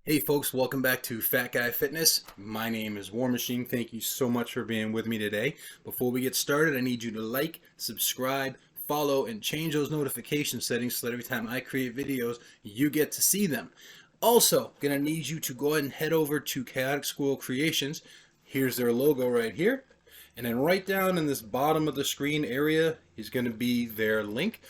Hey folks, welcome back to Fat Guy Fitness. My name is War Machine. Thank you so much for being with me today. Before we get started, I need you to like, subscribe, follow, and change those notification settings so that every time I create videos, you get to see them. Also, gonna need you to go ahead and head over to Chaotic Squirrel Creations. Here's their logo right here. And then right down in this bottom of the screen area is gonna be their link.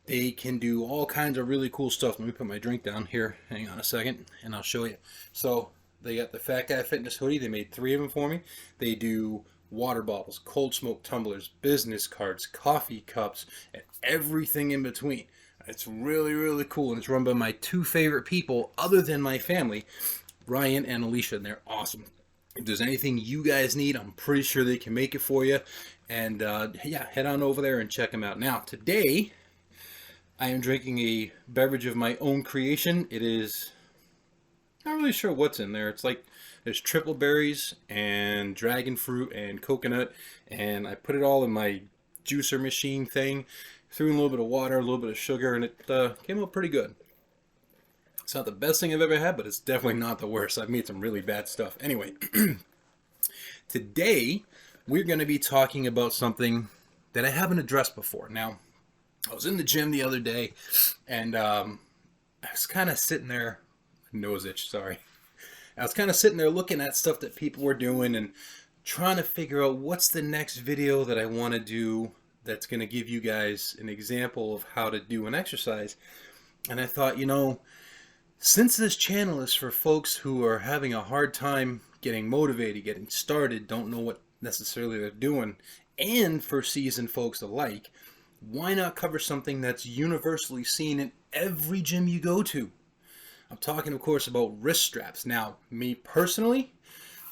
They can do all kinds of really cool stuff. Let me put my drink down here. Hang on a second, and I'll show you. So they got the Fat Guy Fitness hoodie. They made 3 of them for me. They do water bottles, cold smoke tumblers, business cards, coffee cups, and everything in between. It's really, really cool, and it's run by my 2 favorite people other than my family, Ryan and Alicia, and they're awesome. If there's anything you guys need, I'm pretty sure they can make it for you. And yeah, head on over there and check them out. Now, today, I am drinking a beverage of my own creation. It is not really sure what's in there. It's like there's triple berries and dragon fruit and coconut, and I put it all in my juicer machine thing, threw in a little bit of water, a little bit of sugar, and it came out pretty good. It's not the best thing I've ever had, but it's definitely not the worst. I've made some really bad stuff. Anyway, today we're going to be talking about something that I haven't addressed before. Now, I was in the gym the other day, and I was kind of sitting there, nose itch, sorry. I was kind of sitting there looking at stuff that people were doing and trying to figure out what's the next video that I want to do that's going to give you guys an example of how to do an exercise. And I thought, since this channel is for folks who are having a hard time getting motivated, getting started, don't know what necessarily they're doing, and for seasoned folks alike, why not cover something that's universally seen in every gym you go to? I'm talking, of course, about wrist straps. Now, me personally,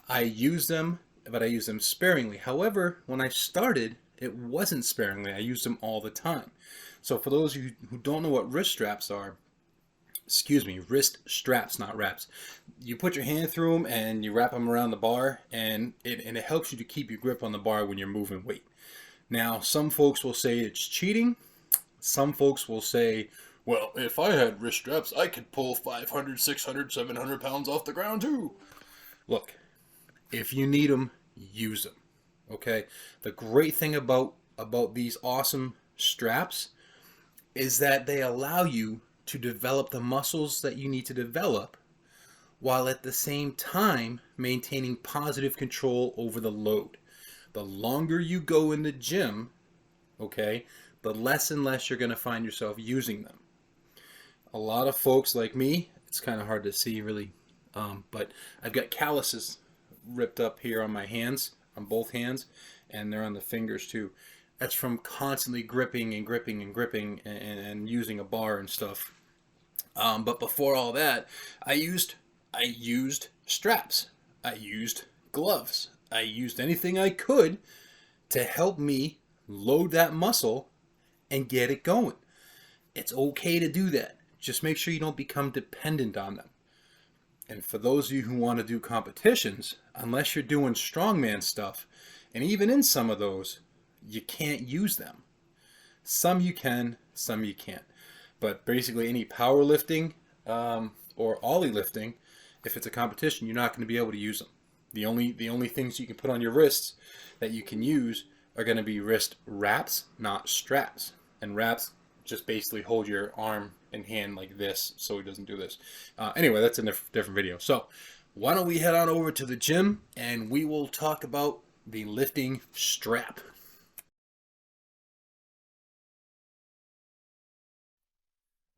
I use them, but I use them sparingly. However, when I started, it wasn't sparingly. I used them all the time. So for those of you who don't know what wrist straps are, wrist straps, not wraps. You put your hand through them and you wrap them around the bar, and it helps you to keep your grip on the bar when you're moving weight. Now, some folks will say it's cheating. Some folks will say, well, if I had wrist straps, I could pull 500, 600, 700 pounds off the ground too. Look, if you need them, use them. Okay? The great thing about these awesome straps is that they allow you to develop the muscles that you need to develop while at the same time maintaining positive control over the load. The longer you go in the gym, okay, the less and less you're going to find yourself using them. A lot of folks like me, it's kind of hard to see really, but I've got calluses ripped up here on my hands, on both hands, and they're on the fingers too. That's from constantly gripping and gripping and gripping and using a bar and stuff. But before all that, I used straps. I used gloves. I used anything I could to help me load that muscle and get it going. It's okay to do that. Just make sure you don't become dependent on them. And for those of you who want to do competitions, unless you're doing strongman stuff, and even in some of those, you can't use them. Some you can, some you can't. But basically any powerlifting or ollie lifting, if it's a competition, you're not going to be able to use them. The only things you can put on your wrists that you can use are going to be wrist wraps, not straps. And wraps just basically hold your arm and hand like this so it doesn't do this. Anyway, that's in a different video. So why don't we head on over to the gym and we will talk about the lifting strap.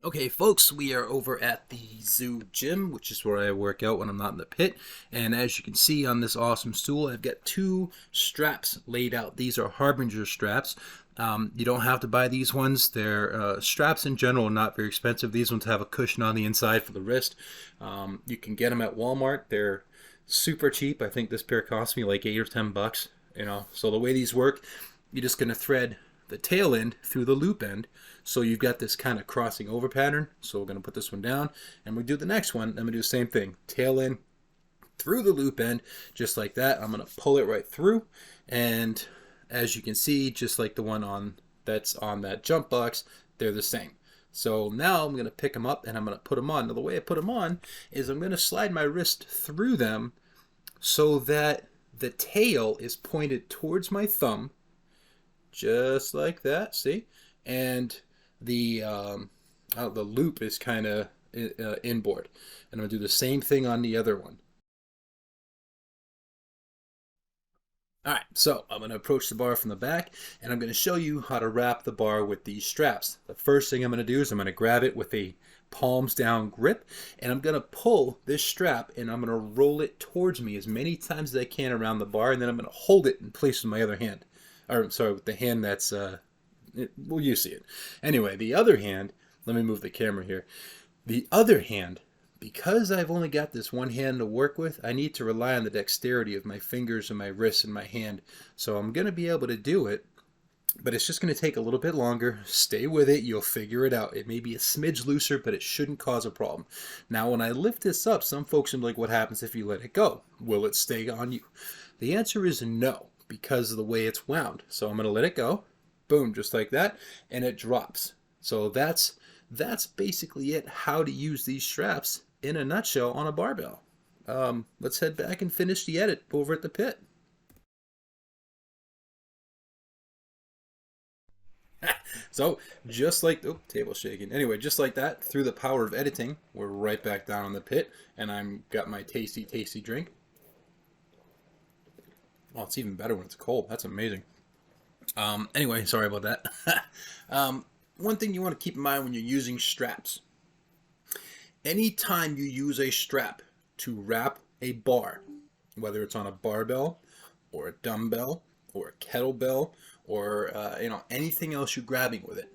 Okay, folks, we are over at the Zoo Gym, which is where I work out when I'm not in the pit. And as you can see on this awesome stool, I've got 2 straps laid out. These are Harbinger straps. You don't have to buy these ones. They're straps in general are not very expensive. These ones have a cushion on the inside for the wrist. You can get them at Walmart. They're super cheap. I think this pair cost me like $8 or $10. So the way these work, you're just going to thread the tail end through the loop end, so you've got this kind of crossing over pattern. So we're going to put this one down and we do the next one. I'm going to do the same thing, tail end through the loop end, just like that. I'm going to pull it right through, and as you can see, just like the one that's on that jump box, they're the same. So now I'm going to pick them up and I'm going to put them on. Now the way I put them on is I'm going to slide my wrist through them so that the tail is pointed towards my thumb, just like that, see? And the loop is kind of inboard. And I'm going to do the same thing on the other one. All right, so I'm going to approach the bar from the back, and I'm going to show you how to wrap the bar with these straps. The first thing I'm going to do is I'm going to grab it with a palms down grip, and I'm going to pull this strap, and I'm going to roll it towards me as many times as I can around the bar, and then I'm going to hold it in place with my other hand. Or, sorry, with the hand that's, well, you see it. Anyway, the other hand, let me move the camera here. The other hand, because I've only got this one hand to work with, I need to rely on the dexterity of my fingers and my wrists and my hand. So I'm going to be able to do it, but it's just going to take a little bit longer. Stay with it. You'll figure it out. It may be a smidge looser, but it shouldn't cause a problem. Now, when I lift this up, some folks are like, what happens if you let it go? Will it stay on you? The answer is no, because of the way it's wound. So I'm going to let it go. Boom, just like that. And it drops. So that's basically it, how to use these straps in a nutshell on a barbell. Let's head back and finish the edit over at the pit. So just like, oh, table shaking. Anyway, just like that, through the power of editing, we're right back down on the pit, and I'm got my tasty, tasty drink. Oh, it's even better when it's cold. That's amazing. Anyway, sorry about that. One thing you want to keep in mind when you're using straps. Anytime you use a strap to wrap a bar, whether it's on a barbell or a dumbbell or a kettlebell or anything else you're grabbing with it,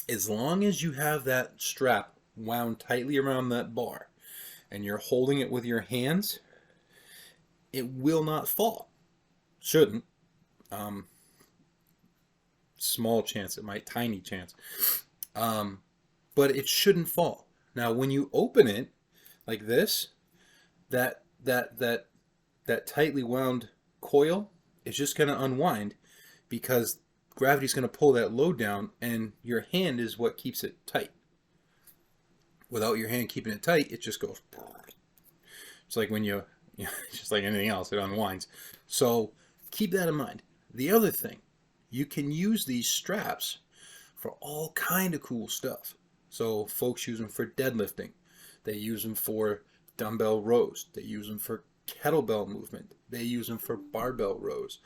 as long as you have that strap wound tightly around that bar and you're holding it with your hands, it will not fall. Shouldn't. Small chance, it might, tiny chance. But it shouldn't fall. Now, when you open it like this, that tightly wound coil is just going to unwind because gravity's going to pull that load down, and your hand is what keeps it tight. Without your hand keeping it tight, it just goes. It's like when it's just like anything else, it unwinds. So keep that in mind. The other thing, you can use these straps for all kind of cool stuff. So folks use them for deadlifting. They use them for dumbbell rows. They use them for kettlebell movement. They use them for barbell rows.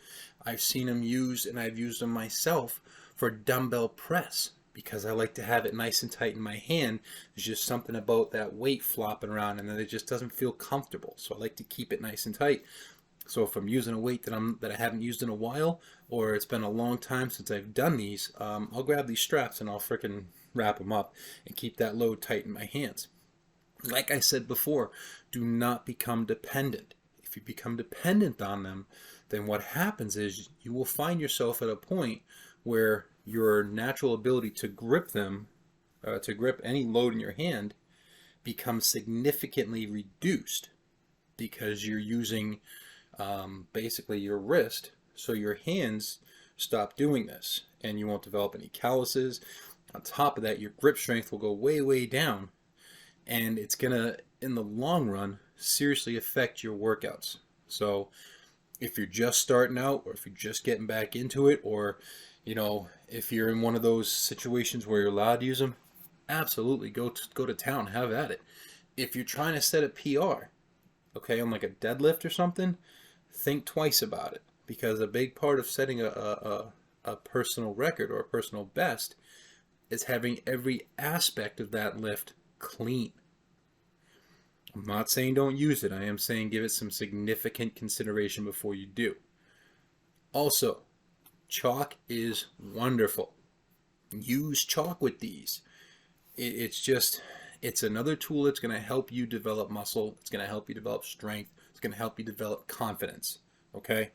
I've seen them used, and I've used them myself, for dumbbell press because I like to have it nice and tight in my hand. There's just something about that weight flopping around, and then it just doesn't feel comfortable. So I like to keep it nice and tight. So if I'm using a weight that I haven't used in a while, or it's been a long time since I've done these, I'll grab these straps and I'll frickin' wrap them up and keep that load tight in my hands. Like I said before, do not become dependent. If you become dependent on them, then what happens is you will find yourself at a point where your natural ability to grip them, to grip any load in your hand, becomes significantly reduced because you're using basically your wrist, so your hands stop doing this and you won't develop any calluses. On top of that, your grip strength will go way, way down, and it's gonna, in the long run, seriously affect your workouts. So if you're just starting out, or if you're just getting back into it, or if you're in one of those situations where you're allowed to use them, absolutely go to town, have at it. If you're trying to set a PR, okay, on like a deadlift or something, think twice about it, because a big part of setting a personal record or a personal best is having every aspect of that lift clean. I'm not saying don't use it. I am saying give it some significant consideration before you do. Also, chalk is wonderful. Use chalk with these. It's another tool that's going to help you develop muscle. It's going to help you develop strength. It's going to help you develop confidence. Okay?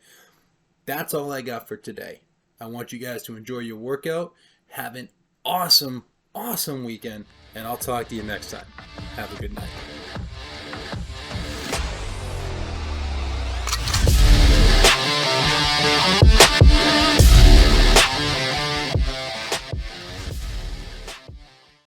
That's all I got for today. I want you guys to enjoy your workout. Have an awesome, awesome weekend. And I'll talk to you next time. Have a good night.